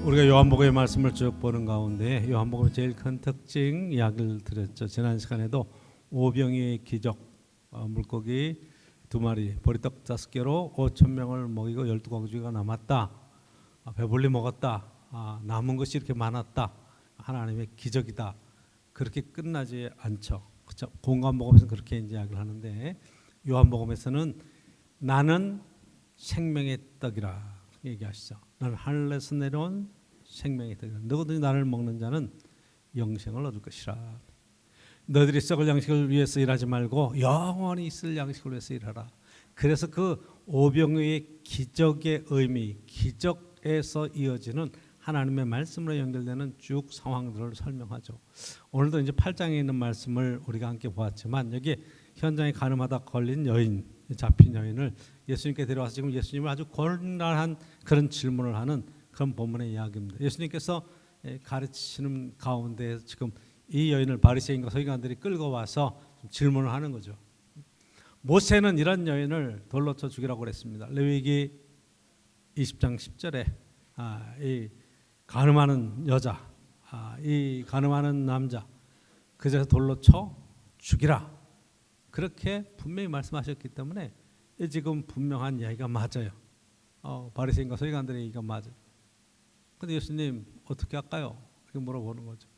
우리가 요한복음의 말씀을 쭉 보는 가운데 요한복음의 제일 큰 특징 이야기를 드렸죠. 지난 시간에도 오병이의 기적, 물고기 2마리, 보리떡 5개로 5천 명을 먹이고 12광주가 남았다. 배불리 먹었다. 남은 것이 이렇게 많았다. 하나님의 기적이다. 그렇게 끝나지 않죠. 그렇죠? 공관복음에서는 그렇게 이야기를 하는데 요한복음에서는 나는 생명의 떡이라 얘기하시죠. 나는 하늘에서 내려온 생명의 떡이라. 누구든지 나를 먹는 자는 영생을 얻을 것이라. 너희들이 썩을 양식을 위해서 일하지 말고 영원히 있을 양식을 위해서 일하라. 그래서 그 오병이의 기적의 의미, 기적에서 이어지는 하나님의 말씀으로 연결되는 쭉 상황들을 설명하죠. 오늘도 이제 8장에 있는 말씀을 우리가 함께 보았지만 여기 현장에 가늠하다 걸린 여인, 잡힌 여인을 예수님께 데려와서 지금 예수님을 아주 곤란한 그런 질문을 하는 그런 본문의 이야기입니다. 예수님께서 가르치시는 가운데 지금 이 여인을 바리새인과 서기관들이 끌고 와서 질문을 하는 거죠. 모세는 이런 여인을 돌로 쳐 죽이라고 그랬습니다. 레위기 20장 10절에 이 간음하는 여자, 이 간음하는 남자, 그제서 돌로 쳐 죽이라. 그렇게 분명히 말씀하셨기 때문에 지금 분명한 이야기가 맞아요. 바리새인과 서기관들의 얘기가 맞아요. 근데 예수님 어떻게 할까요? 이렇게 물어보는 거죠.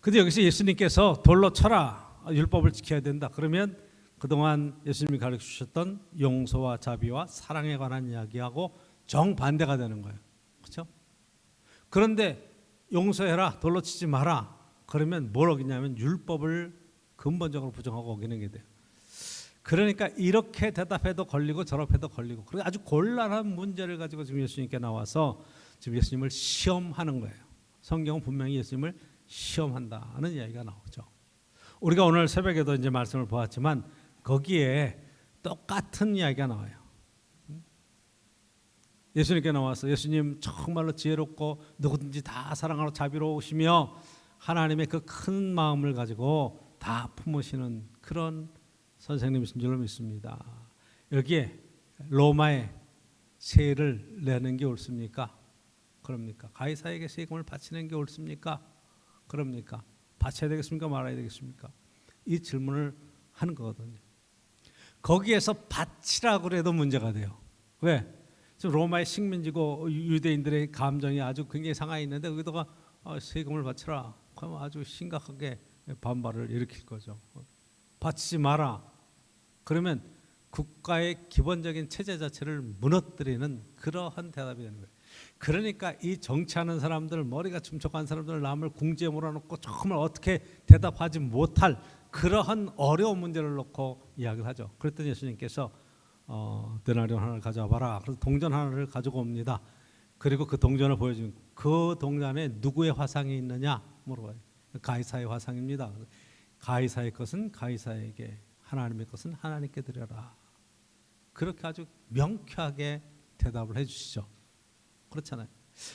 근데 여기서 예수님께서 돌로 쳐라, 율법을 지켜야 된다. 그러면 그동안 예수님이 가르쳐 주셨던 용서와 자비와 사랑에 관한 이야기하고 정반대가 되는 거예요. 그렇죠? 그런데 용서해라, 돌로 치지 마라. 그러면 뭘 어기냐면 율법을 근본적으로 부정하고 어기는 게 돼요. 그러니까 이렇게 대답해도 걸리고 저렇게도 걸리고, 그래서 아주 곤란한 문제를 가지고 지금 예수님께 나와서 지금 예수님을 시험하는 거예요. 성경은 분명히 예수님을 시험한다는 이야기가 나오죠. 우리가 오늘 새벽에도 이제 말씀을 보았지만 거기에 똑같은 이야기가 나와요. 예수님께 나와서 예수님 정말로 지혜롭고 누구든지 다 사랑하고 자비로우시며 하나님의 그 큰 마음을 가지고 다 품으시는 그런 선생님이신 줄로 믿습니다. 여기에 로마의 세를 내는 게 옳습니까? 그럽니까? 가이사에게 세금을 바치는 게 옳습니까? 그럽니까? 바쳐야 되겠습니까? 말아야 되겠습니까? 이 질문을 하는 거거든요. 거기에서 바치라고 해도 문제가 돼요. 왜? 지금 로마의 식민지고 유대인들의 감정이 아주 굉장히 상하에 있는데 거기다가 세금을 바치라. 그러면 아주 심각하게 반발을 일으킬 거죠. 바치지 마라. 그러면 국가의 기본적인 체제 자체를 무너뜨리는 그러한 대답이 되는 거예요. 그러니까 이 정치하는 사람들, 머리가 춤쩍한 사람들, 남을 궁지에 몰아놓고 정말 어떻게 대답하지 못할 그러한 어려운 문제를 놓고 이야기를 하죠. 그랬더니 예수님께서 데나리온 하나를 가져와 봐라. 그래서 동전 하나를 가지고 옵니다. 그리고 그 동전을 보여주면 그 동전에 누구의 화상이 있느냐 물어봐요. 가이사의 화상입니다. 가이사의 것은 가이사에게, 하나님의 것은 하나님께 드려라. 그렇게 아주 명쾌하게 대답을 해주시죠. 그렇잖아요.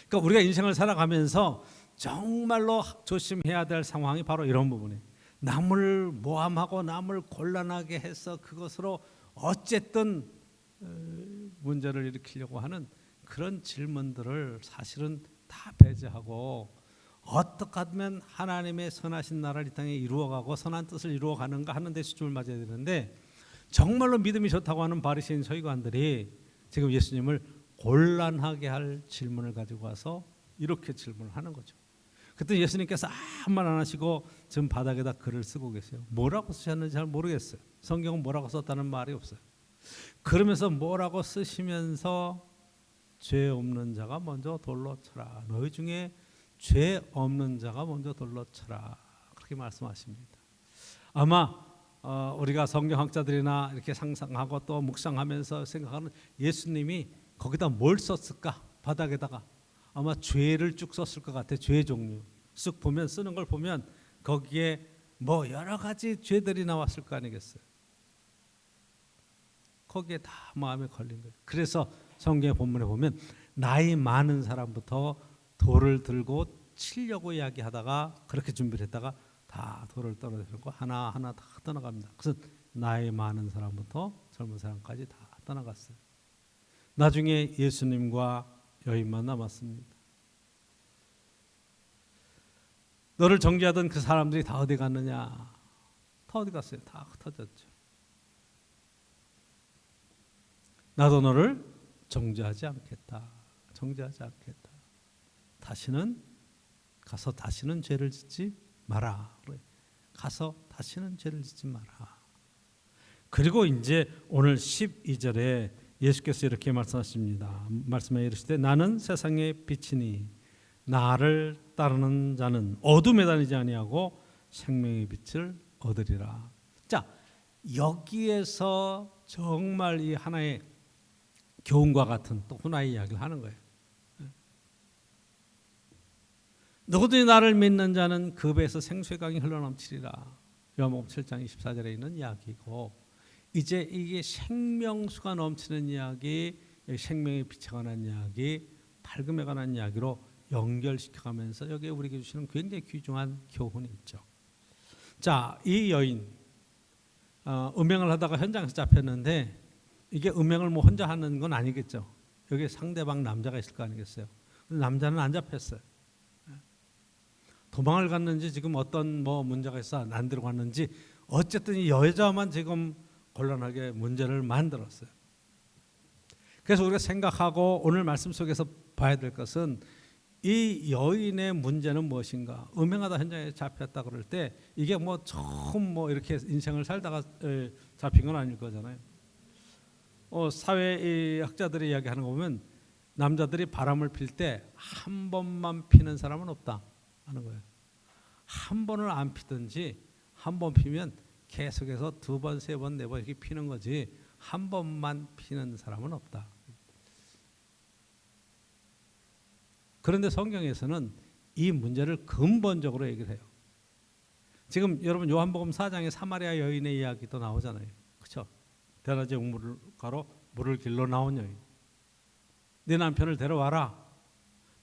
그러니까 우리가 인생을 살아가면서 정말로 조심해야 될 상황이 바로 이런 부분이에요. 남을 모함하고 남을 곤란하게 해서 그것으로 어쨌든 문제를 일으키려고 하는 그런 질문들을 사실은 다 배제하고 어떻게 하면 하나님의 선하신 나라를 이 땅에 이루어가고 선한 뜻을 이루어가는가 하는 데 초점을 맞아야 되는데, 정말로 믿음이 좋다고 하는 바리새인 서기관들이 지금 예수님을 곤란하게 할 질문을 가지고 와서 이렇게 질문을 하는 거죠. 그때 예수님께서 아무 말 안 하시고 지금 바닥에다 글을 쓰고 계세요. 뭐라고 쓰셨는지 잘 모르겠어요. 성경은 뭐라고 썼다는 말이 없어요. 그러면서 뭐라고 쓰시면서 죄 없는 자가 먼저 돌로 쳐라. 너희 중에 죄 없는 자가 먼저 돌로 쳐라. 그렇게 말씀하십니다. 아마 우리가 성경학자들이나 이렇게 상상하고 또 묵상하면서 생각하는 예수님이 거기다 뭘 썼을까? 바닥에다가 아마 죄를 쭉 썼을 것 같아요. 죄 종류 쓱 보면, 쓰는 걸 보면 거기에 뭐 여러 가지 죄들이 나왔을 거 아니겠어요. 거기에 다 마음에 걸린 거예요. 그래서 성경의 본문에 보면 나이 많은 사람부터 돌을 들고 치려고 이야기하다가 그렇게 준비를 했다가 다 돌을 떨어뜨리고 하나하나 다 떠나갑니다. 그래서 나이 많은 사람부터 젊은 사람까지 다 떠나갔어요. 나중에 예수님과 여인만 남았습니다. 너를 정죄하던 그 사람들이 다 어디 갔느냐? 다 어디 갔어요? 다 흩어졌죠. 나도 너를 정죄하지 않겠다. 정죄하지 않겠다. 다시는 가서 다시는 죄를 짓지 마라. 가서 다시는 죄를 짓지 마라. 그리고 이제 오늘 12절에 예수께서 이렇게 말씀하십니다. 말씀해 이르시되 나는 세상의 빛이니 나를 따르는 자는 어둠에 다니지 아니하고 생명의 빛을 얻으리라. 자, 여기에서 정말 이 하나의 교훈과 같은 또 하나의 이야기를 하는 거예요. 누구든지 나를 믿는 자는 그 배에서 생수의 강이 흘러넘치리라. 요한복음 7장 24절에 있는 이야기고, 이제 이게 생명수가 넘치는 이야기, 생명의 빛에 관한 이야기, 밝음에 관한 이야기로 연결시켜가면서 여기에 우리에게 주시는 굉장히 귀중한 교훈이 있죠. 자, 이 여인 음행을 하다가 현장에서 잡혔는데, 이게 음행을 뭐 혼자 하는 건 아니겠죠. 여기 상대방 남자가 있을 거 아니겠어요. 남자는 안 잡혔어요. 도망을 갔는지 지금 어떤 뭐 문제가 있어 안 들어갔는지 어쨌든 이 여자만 지금 곤란하게 문제를 만들었어요. 그래서 우리가 생각하고 오늘 말씀 속에서 봐야 될 것은 이 여인의 문제는 무엇인가? 음행하다 현장에 잡혔다 그럴 때 이게 뭐 처음 뭐 이렇게 인생을 살다가 잡힌 건 아닐 거잖아요. 사회 학자들이 이야기하는 거 보면 남자들이 바람을 필 때 한 번만 피는 사람은 없다 하는 거예요. 한 번을 안 피든지 한 번 피면 계속해서 두 번, 세 번, 네 번 이렇게 피는 거지 한 번만 피는 사람은 없다. 그런데 성경에서는 이 문제를 근본적으로 얘기를 해요. 지금 여러분 요한복음 4장에 사마리아 여인의 이야기도 나오잖아요. 그렇죠? 대낮에 우물가로 물을 길러 나온 여인. 네 남편을 데려와라.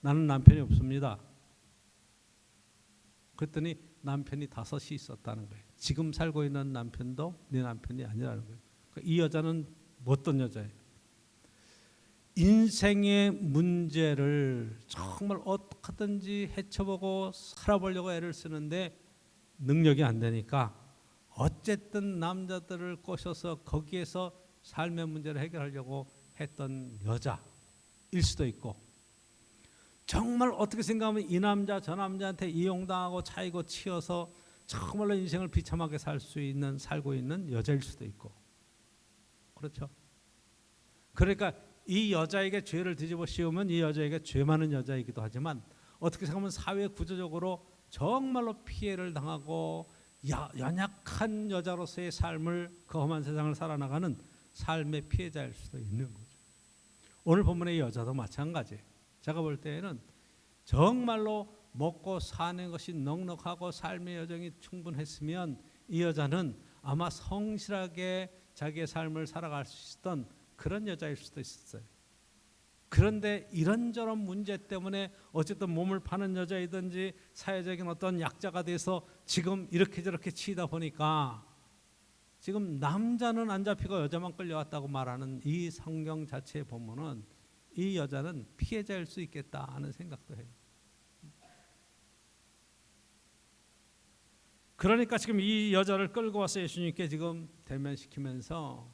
나는 남편이 없습니다. 그랬더니 남편이 5이 있었다는 거예요. 지금 살고 있는 남편도 네 남편이 아니라는 거예요. 이 여자는 어떤 여자예요? 인생의 문제를 정말 어떻게든지 헤쳐보고 살아보려고 애를 쓰는데 능력이 안 되니까 어쨌든 남자들을 꼬셔서 거기에서 삶의 문제를 해결하려고 했던 여자일 수도 있고, 정말 어떻게 생각하면 이 남자 저 남자한테 이용당하고 차이고 치여서 정말로 인생을 비참하게 살고 있는 여자일 수도 있고, 그렇죠? 그러니까 이 여자에게 죄를 뒤집어 씌우면 이 여자에게 죄 많은 여자이기도 하지만 어떻게 생각하면 사회 구조적으로 정말로 피해를 당하고 연약한 여자로서의 삶을 그 험한 세상을 살아나가는 삶의 피해자일 수도 있는 거죠. 오늘 본문의 여자도 마찬가지예요. 제가 볼 때에는 정말로 먹고 사는 것이 넉넉하고 삶의 여정이 충분했으면 이 여자는 아마 성실하게 자기의 삶을 살아갈 수 있었던 그런 여자일 수도 있었어요. 그런데 이런저런 문제 때문에 어쨌든 몸을 파는 여자이든지 사회적인 어떤 약자가 돼서 지금 이렇게 저렇게 치다 보니까 지금 남자는 안 잡히고 여자만 끌려왔다고 말하는 이 성경 자체의 본문은 이 여자는 피해자일 수 있겠다 하는 생각도 해요. 그러니까 지금 이 여자를 끌고 와서 예수님께 지금 대면시키면서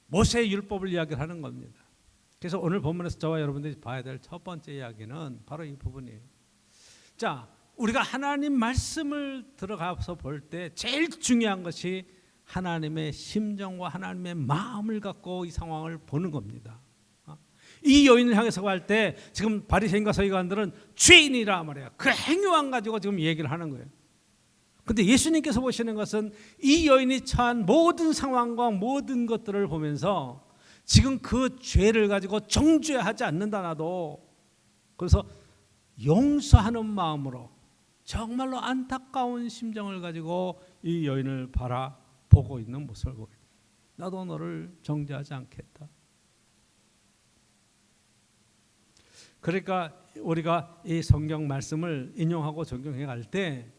모세의 율법을 이야기를 하는 겁니다. 그래서 오늘 본문에서 저와 여러분들이 봐야 될 첫 번째 이야기는 바로 이 부분이에요. 자, 우리가 하나님 말씀을 들어가서 볼 때 제일 중요한 것이 하나님의 심정과 하나님의 마음을 갖고 이 상황을 보는 겁니다. 이 여인을 향해서 갈 때 지금 바리새인과 서기관들은 죄인이라 말이에요. 그 행위만 가지고 지금 얘기를 하는 거예요. 근데 예수님께서 보시는 것은 이 여인이 처한 모든 상황과 모든 것들을 보면서 지금 그 죄를 가지고 정죄하지 않는다 나도. 그래서 용서하는 마음으로 정말로 안타까운 심정을 가지고 이 여인을 바라보고 있는 모습을 보게 됩니다. 나도 너를 정죄하지 않겠다. 그러니까 우리가 이 성경 말씀을 인용하고 적용해 갈 때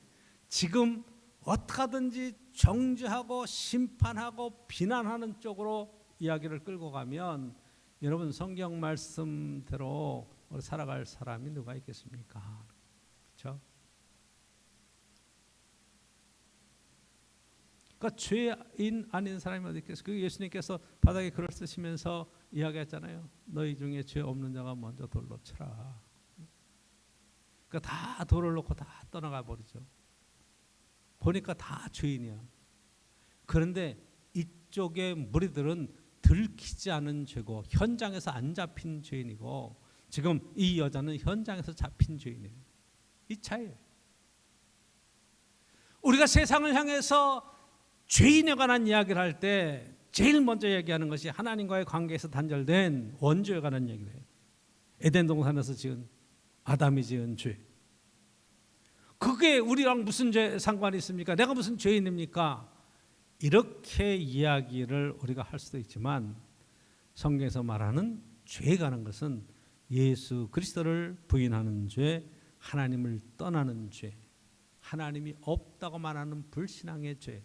지금 어떻게든지 정죄하고 심판하고 비난하는 쪽으로 이야기를 끌고 가면 여러분 성경 말씀대로 살아갈 사람이 누가 있겠습니까? 그렇죠? 그러니까 죄인 아닌 사람이 어디 있겠어요? 그 예수님께서 바닥에 글을 쓰시면서 이야기했잖아요. 너희 중에 죄 없는 자가 먼저 돌로 쳐라. 그러니까 다 돌을 놓고 다 떠나가 버리죠. 보니까 다 죄인이야. 그런데 이쪽의 무리들은 들키지 않은 죄고 현장에서 안 잡힌 죄인이고 지금 이 여자는 현장에서 잡힌 죄인이에요. 이 차이예요. 우리가 세상을 향해서 죄인에 관한 이야기를 할 때 제일 먼저 얘기하는 것이 하나님과의 관계에서 단절된 원죄에 관한 얘기를 해요. 에덴 동산에서 지은 아담이 지은 죄. 그게 우리랑 무슨 죄 상관이 있습니까? 내가 무슨 죄인입니까? 이렇게 이야기를 우리가 할 수도 있지만 성경에서 말하는 죄에 관한 것은 예수 그리스도를 부인하는 죄, 하나님을 떠나는 죄, 하나님이 없다고 말하는 불신앙의 죄,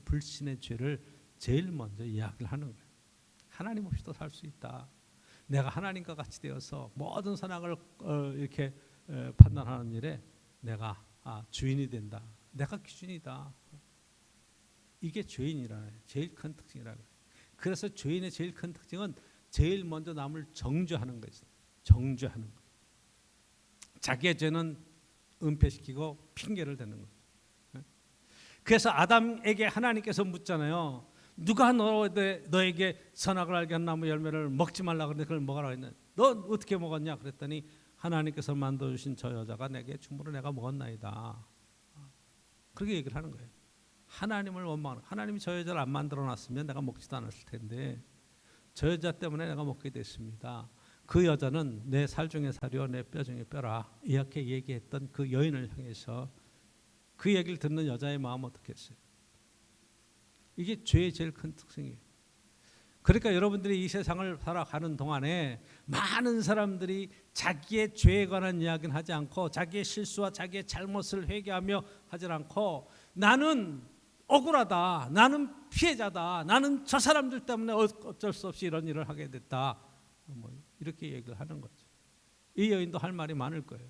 불신의 죄를 제일 먼저 이야기를 하는 거예요. 하나님 없이도 살 수 있다. 내가 하나님과 같이 되어서 모든 선악을 이렇게 판단하는 일에 내가 주인이 된다. 내가 기준이다. 이게 죄인이라는 제일 큰 특징이라는 거예요. 그래서 죄인의 제일 큰 특징은 제일 먼저 남을 정죄하는 것이다. 정죄하는 것. 자기의 죄는 은폐시키고 핑계를 대는 거예요. 그래서 아담에게 하나님께서 묻잖아요. 누가 너에게 선악을 알게 한 나무 열매를 먹지 말라 그랬는데 그걸 먹으라고 했는데 너 어떻게 먹었냐 그랬더니 하나님께서 만들어주신 저 여자가 내게 주므로 내가 먹었나이다. 그렇게 얘기를 하는 거예요. 하나님을 원망하는 거예요. 하나님이 저 여자를 안 만들어놨으면 내가 먹지도 않았을 텐데 저 여자 때문에 내가 먹게 됐습니다. 그 여자는 내 살 중에 살이요 내 뼈 중에 뼈라 이렇게 얘기했던 그 여인을 향해서 그 얘기를 듣는 여자의 마음 어떻겠어요? 이게 죄의 제일 큰 특징이에요. 그러니까 여러분들이 이 세상을 살아가는 동안에 많은 사람들이 자기의 죄에 관한 이야기는 하지 않고 자기의 실수와 자기의 잘못을 회개하며 하지 않고 나는 억울하다, 나는 피해자다, 나는 저 사람들 때문에 어쩔 수 없이 이런 일을 하게 됐다, 뭐 이렇게 얘기를 하는 거죠. 이 여인도 할 말이 많을 거예요.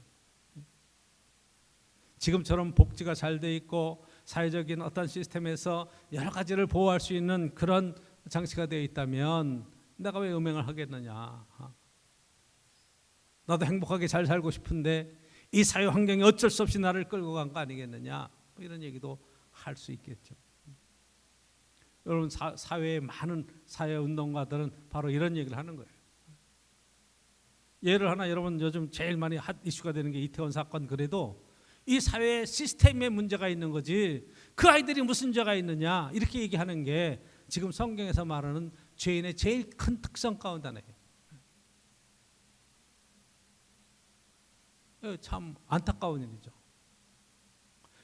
지금처럼 복지가 잘 돼 있고 사회적인 어떤 시스템에서 여러 가지를 보호할 수 있는 그런 장치가 되어 있다면 내가 왜 음행을 하겠느냐. 나도 행복하게 잘 살고 싶은데 이 사회 환경이 어쩔 수 없이 나를 끌고 간 거 아니겠느냐. 뭐 이런 얘기도 할 수 있겠죠. 여러분 사회의 많은 사회운동가들은 바로 이런 얘기를 하는 거예요. 예를 하나 여러분 요즘 제일 많이 핫 이슈가 되는 게 이태원 사건. 그래도 이 사회 시스템에 문제가 있는 거지 그 아이들이 무슨 죄가 있느냐 이렇게 얘기하는 게 지금 성경에서 말하는 죄인의 제일 큰 특성 가운데 하나예요. 참 안타까운 일이죠.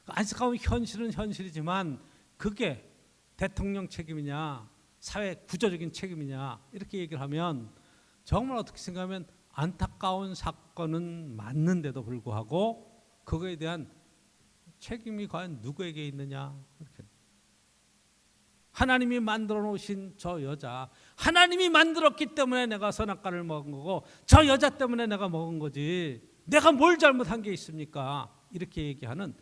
안타까운 현실은 현실이지만 그게 대통령 책임이냐 사회 구조적인 책임이냐 이렇게 얘기를 하면 정말 어떻게 생각하면 안타까운 사건은 맞는데도 불구하고 그거에 대한 책임이 과연 누구에게 있느냐. 이렇게. 하나님이 만들어 놓으신 저 여자, 하나님이 만들었기 때문에 내가 선악과를 먹은 거고 저 여자 때문에 내가 먹은 거지 내가 뭘 잘못한 게 있습니까? 이렇게 얘기하는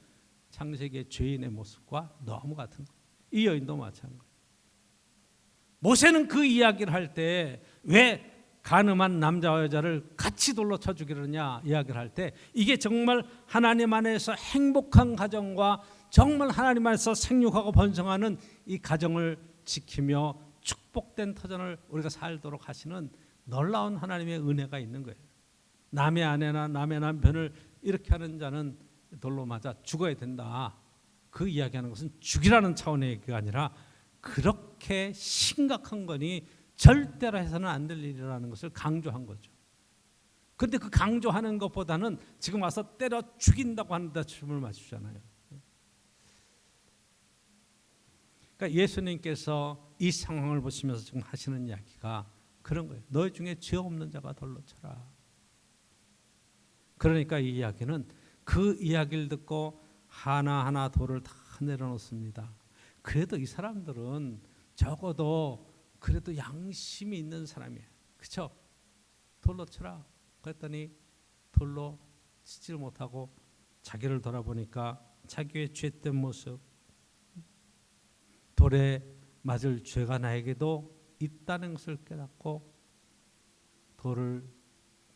창세기의 죄인의 모습과 너무 같은 거예요. 이 여인도 마찬가지예요. 모세는 그 이야기를 할 때 왜 간음한 남자와 여자를 같이 돌로 쳐 죽이느냐 이야기를 할 때 이게 정말 하나님 안에서 행복한 가정과 정말 하나님 안에서 생육하고 번성하는 이 가정을 지키며 축복된 터전을 우리가 살도록 하시는 놀라운 하나님의 은혜가 있는 거예요. 남의 아내나 남의 남편을 이렇게 하는 자는 돌로 맞아 죽어야 된다. 그 이야기하는 것은 죽이라는 차원의 얘기가 아니라 그렇게 심각한 거니 절대로 해서는 안 될 일이라는 것을 강조한 거죠. 그런데 그 강조하는 것보다는 지금 와서 때려 죽인다고 하는데 춤을 맞추잖아요. 그러니까 예수님께서 이 상황을 보시면서 지금 하시는 이야기가 그런 거예요. 너희 중에 죄 없는 자가 돌로 쳐라. 그러니까 이 이야기는 그 이야기를 듣고 하나하나 돌을 다 내려놓습니다. 그래도 이 사람들은 적어도 그래도 양심이 있는 사람이에요. 그렇죠? 돌로 쳐라. 그랬더니 돌로 치지를 못하고 자기를 돌아보니까 자기의 죄된 모습, 돌에 맞을 죄가 나에게도 있다는 것을 깨닫고 돌을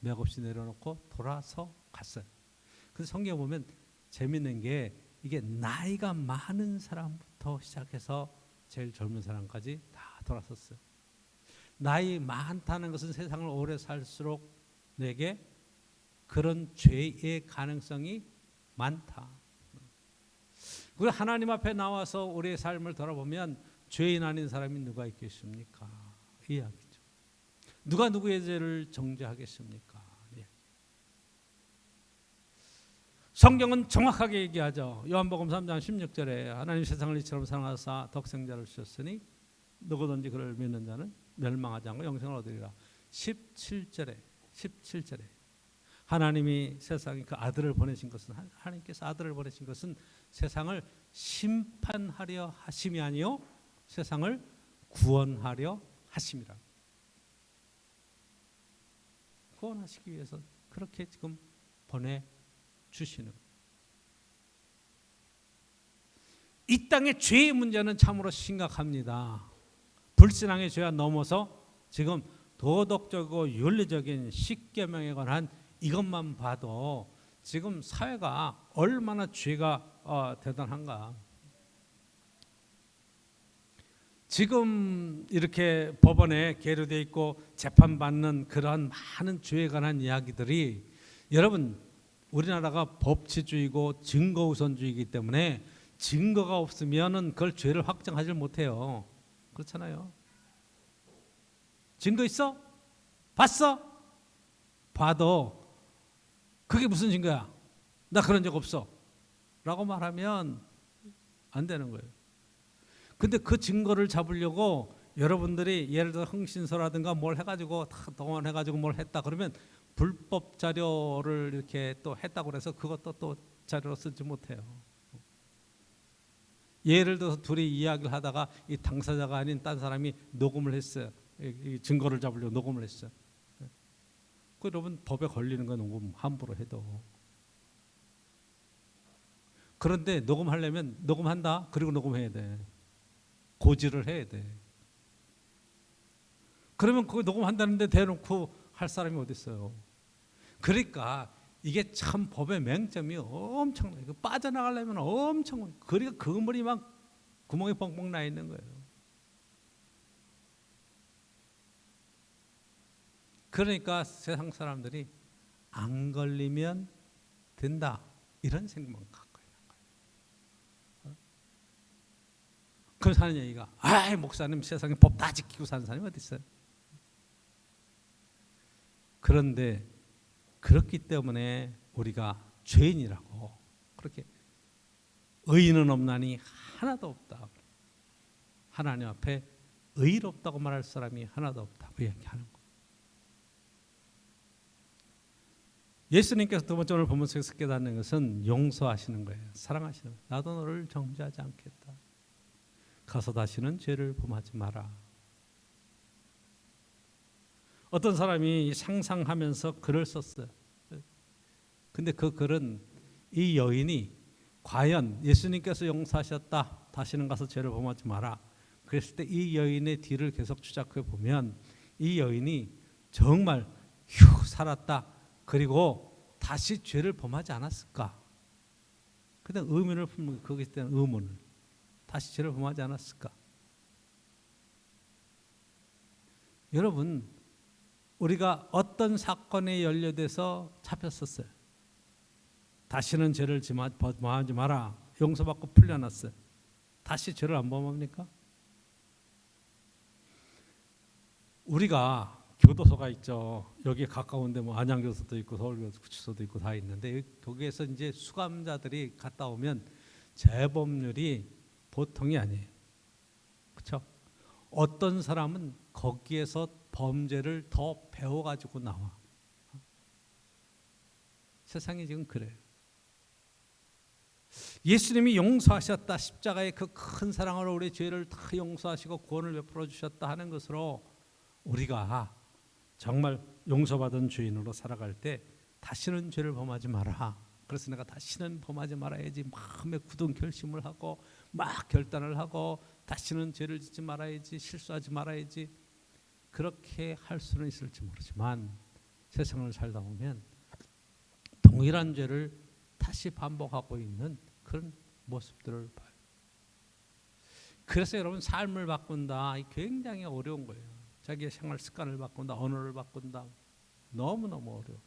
맥없이 내려놓고 돌아서 갔어요. 그래서 성경에 보면 재밌는 게 이게 나이가 많은 사람부터 시작해서 제일 젊은 사람까지 다 돌아섰어요. 나이 많다는 것은 세상을 오래 살수록 내게 그런 죄의 가능성이 많다. 우리 하나님 앞에 나와서 우리의 삶을 돌아보면 죄인 아닌 사람이 누가 있겠습니까? 이 이야기죠. 누가 누구의 죄를 정죄하겠습니까? 예. 성경은 정확하게 얘기하죠. 요한복음 3장 16절에 하나님 세상을 이처럼 사랑하사 독생자를 주셨으니 누구든지 그를 믿는 자는 멸망하지 않고 영생을 얻으리라. 17절에 하나님이 세상에 그 아들을 보내신 것은 하나님께서 아들을 보내신 것은 세상을 심판하려 하심이 아니요 세상을 구원하려 하심이라. 구원하시기 위해서 그렇게 지금 보내주시는. 이 땅의 죄의 문제는 참으로 심각합니다. 불신앙의 죄와 넘어서 지금 도덕적이고 윤리적인 십계명에 관한 이것만 봐도 지금 사회가 얼마나 죄가 대단한가. 지금 이렇게 법원에 계류되어 있고 재판받는 그러한 많은 죄에 관한 이야기들이 여러분 우리나라가 법치주의고 증거우선주의이기 때문에 증거가 없으면은 그걸 죄를 확정하지 못해요. 그렇잖아요. 증거 있어? 봤어? 봐도 그게 무슨 증거야? 나 그런 적 없어 라고 말하면 안 되는 거예요. 근데 그 증거를 잡으려고 여러분들이 예를 들어 흥신소라든가 뭘 해가지고 다 동원해가지고 뭘 했다 그러면 불법 자료를 이렇게 또 했다고 그래서 그것도 또 자료로 쓰지 못해요. 예를 들어서 둘이 이야기를 하다가 이 당사자가 아닌 딴 사람이 녹음을 했어요. 이 증거를 잡으려고 녹음을 했어요. 그 여러분 법에 걸리는 건 녹음 함부로 해도. 그런데 녹음하려면 녹음한다. 그리고 녹음해야 돼. 고지를 해야 돼. 그러면 그거 녹음한다는데 대놓고 할 사람이 어디 있어요? 그러니까 이게 참 법의 맹점이 엄청나요. 빠져나가려면 엄청 그러니까 그물이 막 구멍이 뻥뻥 나 있는 거예요. 그러니까 세상 사람들이 안 걸리면 된다 이런 생각만 갖고 있는 거예요. 그래서 하는 얘기가 아이 목사님 세상에 법 다 지키고 사는 사람이 어디 있어요? 그런데 그렇기 때문에 우리가 죄인이라고 그렇게 의인은 없나니 하나도 없다. 하나님 앞에 의롭다고 말할 사람이 하나도 없다고 얘기하는 거예요. 예수님께서 두 번째 오늘 본문 속에서 깨닫는 것은 용서하시는 거예요. 사랑하시는 거예요. 나도 너를 정죄하지 않겠다. 가서 다시는 죄를 범하지 마라. 어떤 사람이 상상하면서 글을 썼어요. 근데 그 글은 이 여인이 과연 예수님께서 용서하셨다. 다시는 가서 죄를 범하지 마라. 그랬을 때 이 여인의 뒤를 계속 추적해 보면 이 여인이 정말 휴 살았다. 그리고 다시 죄를 범하지 않았을까? 근데 의문을 품는 거기에 대한 의문을 다시 죄를 범하지 않았을까? 여러분 우리가 어떤 사건에 연루돼서 잡혔었어요. 다시는 죄를 범하지 마라. 용서받고 풀려났어요. 다시 죄를 안 범합니까? 우리가 교도소가 있죠. 여기 가까운데 뭐 안양교도소도 있고 서울구치소도 있고 다 있는데 거기에서 이제 수감자들이 갔다 오면 재범률이 보통이 아니에요. 그렇죠? 어떤 사람은 거기에서 범죄를 더 배워가지고 나와. 세상이 지금 그래요. 예수님이 용서하셨다. 십자가의 그 큰 사랑으로 우리 죄를 다 용서하시고 구원을 베풀어 주셨다 하는 것으로 우리가 정말 용서받은 죄인으로 살아갈 때 다시는 죄를 범하지 마라. 그래서 내가 다시는 범하지 말아야지 마음에 굳은 결심을 하고 막 결단을 하고 다시는 죄를 짓지 말아야지, 실수하지 말아야지, 그렇게 할 수는 있을지 모르지만 세상을 살다 보면 동일한 죄를 다시 반복하고 있는 그런 모습들을 봐요. 그래서 여러분, 삶을 바꾼다 굉장히 어려운 거예요. 자기의 생활 습관을 바꾼다, 언어를 바꾼다, 너무너무 어려워.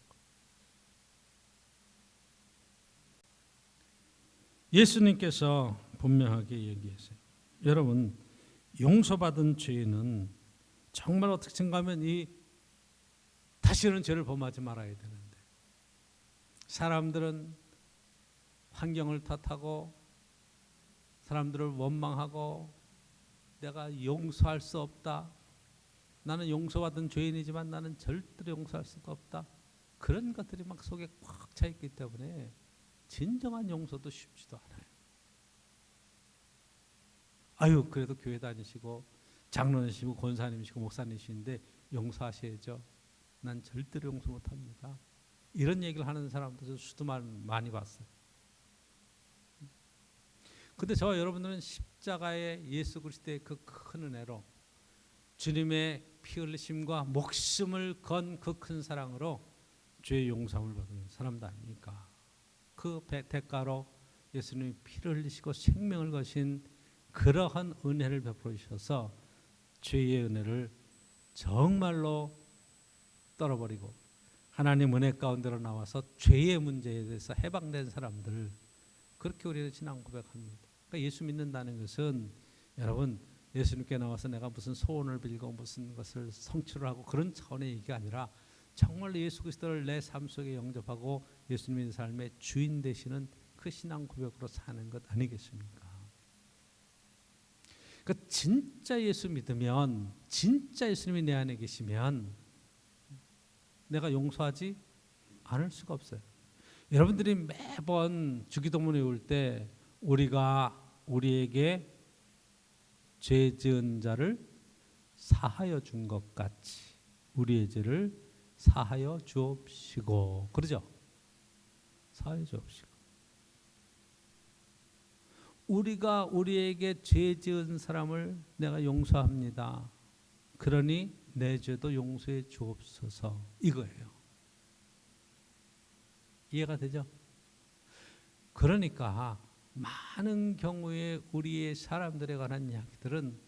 예수님께서 분명하게 얘기했어요. 여러분, 용서받은 죄인은 정말 어떻게 생각하면 다시는 죄를 범하지 말아야 되는데, 사람들은 환경을 탓하고 사람들을 원망하고 내가 용서할 수 없다, 나는 용서받은 죄인이지만 나는 절대로 용서할 수가 없다, 그런 것들이 막 속에 꽉 차 있기 때문에 진정한 용서도 쉽지도 않아요. 아유, 그래도 교회 다니시고 장로님이시고 권사님이시고 목사님이신데 용서하셔야죠. 난 절대로 용서 못합니다. 이런 얘기를 하는 사람들 수도 많이 봤어요. 근데 저와 여러분들은 십자가의 예수 그리스도의 그 큰 은혜로, 주님의 피 흘리심과 목숨을 건 그 큰 사랑으로 죄의 용서함을 받은 사람도 아닙니까? 그 대가로 예수님이 피를 흘리시고 생명을 거신 그러한 은혜를 베풀어 주셔서 죄의 은혜를 정말로 떨어버리고 하나님 은혜 가운데로 나와서 죄의 문제에 대해서 해방된 사람들, 그렇게 우리는 신앙 고백합니다. 그러니까 예수 믿는다는 것은, 여러분, 예수님께 나와서 내가 무슨 소원을 빌고 무슨 것을 성취를 하고 그런 차원의 얘기가 아니라 정말 예수 그리스도를 내 삶 속에 영접하고 예수님의 삶의 주인 되시는 그 신앙 고백으로 사는 것 아니겠습니까? 그 진짜 예수 믿으면, 진짜 예수님이 내 안에 계시면 내가 용서하지 않을 수가 없어요. 여러분들이 매번 주기도문 외울 때 우리가 우리에게 죄 지은 자를 사하여 준 것 같이 우리의 죄를 사하여 주옵시고, 그러죠? 사하여 주옵시고. 우리가 우리에게 죄 지은 사람을 내가 용서합니다. 그러니 내 죄도 용서해 주옵소서, 이거예요. 이해가 되죠? 그러니까 많은 경우에 우리의 사람들에 관한 이야기들은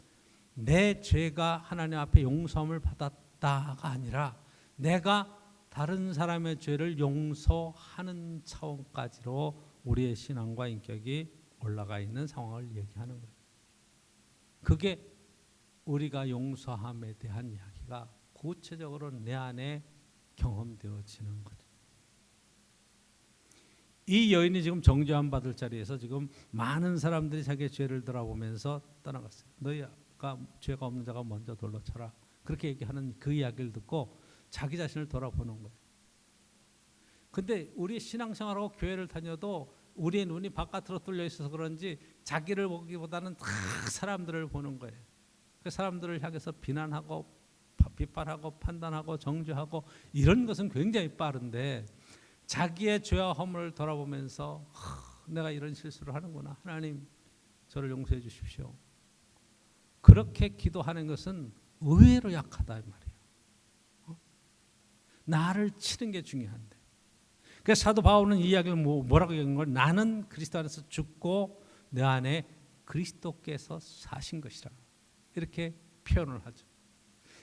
내 죄가 하나님 앞에 용서함을 받았다가 아니라 내가 다른 사람의 죄를 용서하는 차원까지로 우리의 신앙과 인격이 올라가 있는 상황을 얘기하는 거예요. 그게 우리가 용서함에 대한 이야기가 구체적으로 내 안에 경험되어지는 거죠. 이 여인이 지금 정죄함 받을 자리에서 지금 많은 사람들이 자기의 죄를 돌아보면서 떠나갔어요. 너희가 죄가 없는 자가 먼저 돌로 쳐라, 그렇게 얘기하는 그 이야기를 듣고 자기 자신을 돌아보는 거예요. 근데 우리 신앙생활하고 교회를 다녀도 우리의 눈이 바깥으로 뚫려 있어서 그런지 자기를 보기보다는 다 사람들을 보는 거예요. 그 사람들을 향해서 비난하고 비판하고 판단하고 정죄하고 이런 것은 굉장히 빠른데, 자기의 죄와 허물을 돌아보면서 내가 이런 실수를 하는구나, 하나님 저를 용서해 주십시오, 그렇게 기도하는 것은 의외로 약하다 이 말이에요. 나를 치는 게 중요한데, 그래서 사도 바울은 이 이야기를 뭐라고 얘기한 걸, 나는 그리스도 안에서 죽고 내 안에 그리스도께서 사신 것이라, 이렇게 표현을 하죠.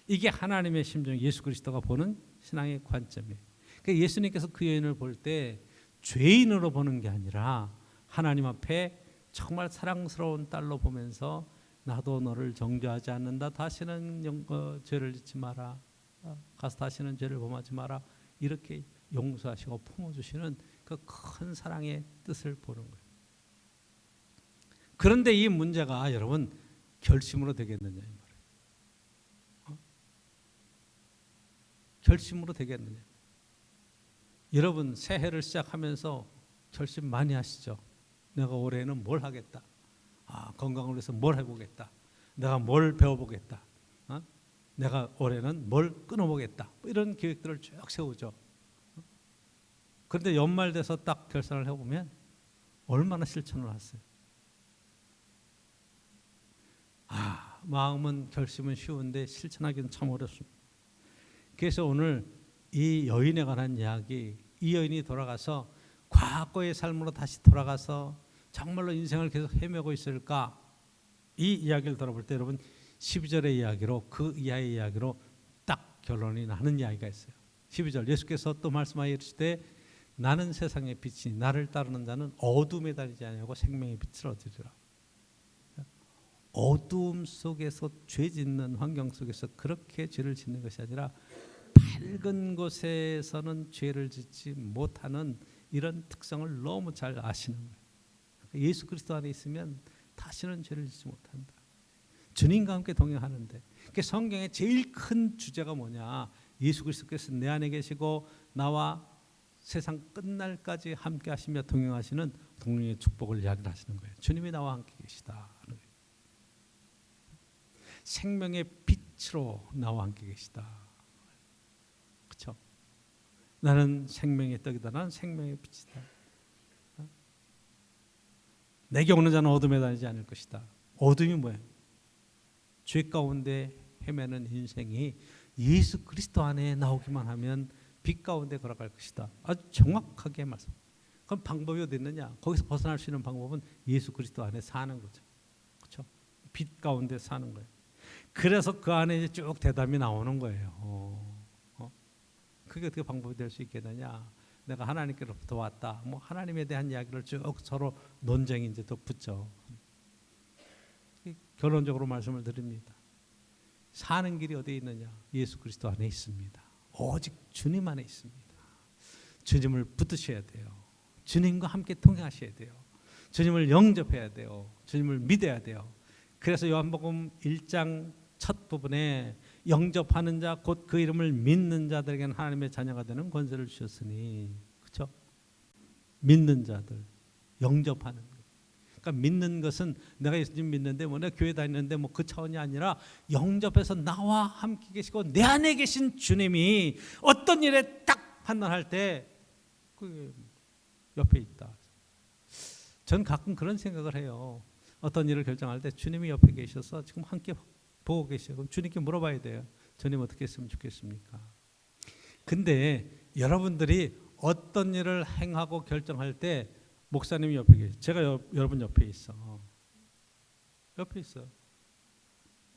이게 하나님의 심정, 예수 그리스도가 보는 신앙의 관점이에요. 그러니까 예수님께서 그 여인을 볼 때 죄인으로 보는 게 아니라 하나님 앞에 정말 사랑스러운 딸로 보면서 나도 너를 정죄하지 않는다, 다시는 죄를 짓지 마라, 가서 다시는 죄를 범하지 마라, 이렇게 용서하시고 품어주시는 그 큰 사랑의 뜻을 보는 거예요. 그런데 이 문제가 여러분 결심으로 되겠느냐 이 말이에요. 결심으로 되겠느냐. 여러분 새해를 시작하면서 결심 많이 하시죠. 내가 올해는 뭘 하겠다, 건강을 위해서 뭘 해보겠다, 내가 뭘 배워보겠다, 내가 올해는 뭘 끊어보겠다, 이런 계획들을 쭉 세우죠. 그런데 연말 돼서 딱 결산을 해보면 얼마나 실천을 하세요. 마음은 결심은 쉬운데 실천하기는 참 어렵습니다. 그래서 오늘 이 여인에 관한 이야기, 이 여인이 돌아가서 과거의 삶으로 다시 돌아가서 정말로 인생을 계속 헤매고 있을까? 이 이야기를 들어볼 때 여러분 12절의 이야기로 그 이하의 이야기로 딱 결론이 나는 이야기가 있어요. 12절 예수께서 또 말씀하여 이르시되 나는 세상의 빛이니 나를 따르는 자는 어둠에 다니지 아니하고 생명의 빛을 얻으리라. 어두움 속에서 죄 짓는 환경 속에서 그렇게 죄를 짓는 것이 아니라 밝은 곳에서는 죄를 짓지 못하는 이런 특성을 너무 잘 아시는 거예요. 예수 그리스도 안에 있으면 다시는 죄를 짓지 못한다. 주님과 함께 동행하는데 성경의 제일 큰 주제가 뭐냐? 예수 그리스도께서 내 안에 계시고 나와 세상 끝날까지 함께 하시며 동행하시는 동행의 축복을 이야기를 하시는 거예요. 주님이 나와 함께 계시다. 생명의 빛으로 나와 함께 계시다. 그렇죠? 나는 생명의 떡이다. 나는 생명의 빛이다. 내게 오는 자는 어둠에 다니지 않을 것이다. 어둠이 뭐예요? 죄 가운데 헤매는 인생이 예수 그리스도 안에 나오기만 하면 빛 가운데 걸어갈 것이다. 아주 정확하게 말씀. 그럼 방법이 어디 있느냐? 거기서 벗어날 수 있는 방법은 예수 그리스도 안에 사는 거죠. 그렇죠? 빛 가운데 사는 거예요. 그래서 그 안에 이제 쭉 대답이 나오는 거예요. 그게 어떻게 방법이 될 수 있겠느냐? 내가 하나님께로부터 왔다. 뭐 하나님에 대한 이야기를 쭉 서로 논쟁이 이제 또 붙죠. 결론적으로 말씀을 드립니다. 사는 길이 어디에 있느냐? 예수 그리스도 안에 있습니다. 오직 주님 안에 있습니다. 주님을 붙드셔야 돼요. 주님과 함께 동행하셔야 돼요. 주님을 영접해야 돼요. 주님을 믿어야 돼요. 그래서 요한복음 1장 첫 부분에 영접하는 자 곧 그 이름을 믿는 자들에게는 하나님의 자녀가 되는 권세를 주셨으니, 그렇죠? 믿는 자들, 영접하는 것. 그러니까 믿는 것은 내가 예수님 믿는데 뭐 내가 교회 다니는데 뭐 그 차원이 아니라 영접해서 나와 함께 계시고 내 안에 계신 주님이 어떤 일에 딱 판단할 때 그 옆에 있다. 전 가끔 그런 생각을 해요. 어떤 일을 결정할 때 주님이 옆에 계셔서 지금 함께 보고 계셔요. 그럼 주님께 물어봐야 돼요. 주님 어떻게 했으면 좋겠습니까? 근데 여러분들이 어떤 일을 행하고 결정할 때 목사님이 옆에 계세요. 제가 여러분 옆에 있어. 옆에 있어요.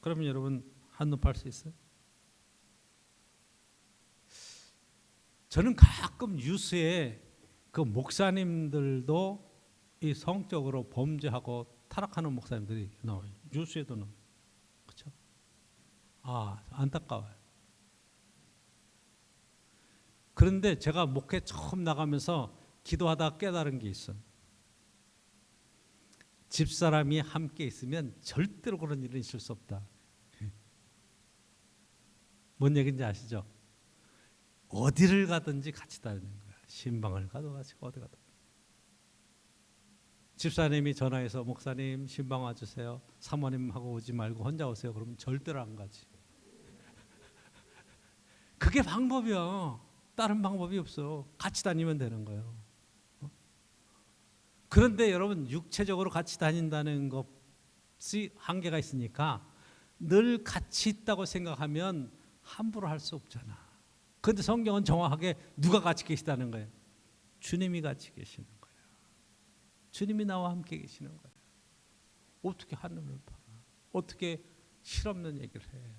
그러면 여러분 한눈 팔 수 있어요? 저는 가끔 뉴스에 그 목사님들도 이 성적으로 범죄하고 타락하는 목사님들이 나와요. 뉴스에도는. 그렇죠? 안타까워요. 그런데 제가 목회 처음 나가면서 기도하다가 깨달은 게 있어요. 집사람이 함께 있으면 절대로 그런 일은 있을 수 없다. 뭔 얘기인지 아시죠? 어디를 가든지 같이 다니는 거야. 신방을 가도 같이 어디 가도. 집사님이 전화해서 목사님 신방 와주세요. 사모님하고 오지 말고 혼자 오세요. 그러면 절대로 안 가지. 그게 방법이야. 다른 방법이 없어. 같이 다니면 되는 거예요. 그런데 여러분 육체적으로 같이 다닌다는 것이 한계가 있으니까 늘 같이 있다고 생각하면 함부로 할 수 없잖아. 그런데 성경은 정확하게 누가 같이 계시다는 거예요? 주님이 같이 계시는 거예요. 주님이 나와 함께 계시는 거예요. 어떻게 한눈을 봐? 어떻게 실없는 얘기를 해?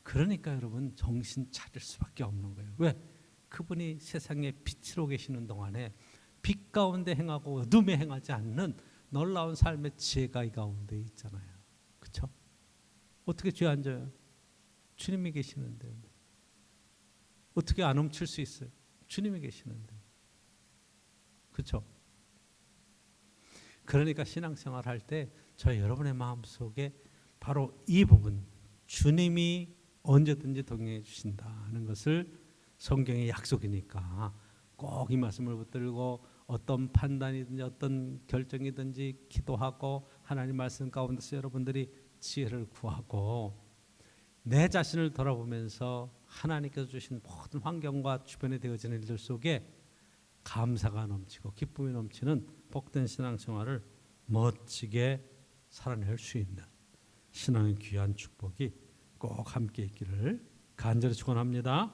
그러니까 여러분 정신 차릴 수밖에 없는 거예요. 왜? 그분이 세상에 빛으로 계시는 동안에 빛 가운데 행하고 어둠에 행하지 않는 놀라운 삶의 지혜가 이 가운데 있잖아요. 그렇죠? 어떻게 죄 안 져요? 주님이 계시는데. 어떻게 안 훔칠 수 있어요? 주님이 계시는데. 그렇죠? 그러니까 신앙생활 할 때 저 여러분의 마음속에 바로 이 부분, 주님이 언제든지 동행해 주신다는 것을 성경의 약속이니까 꼭 이 말씀을 붙들고 어떤 판단이든지 어떤 결정이든지 기도하고 하나님 말씀 가운데서 여러분들이 지혜를 구하고 내 자신을 돌아보면서 하나님께서 주신 모든 환경과 주변에 되어지는 일들 속에 감사가 넘치고 기쁨이 넘치는 복된 신앙생활을 멋지게 살아낼 수 있는 신앙의 귀한 축복이 꼭 함께 있기를 간절히 축원합니다.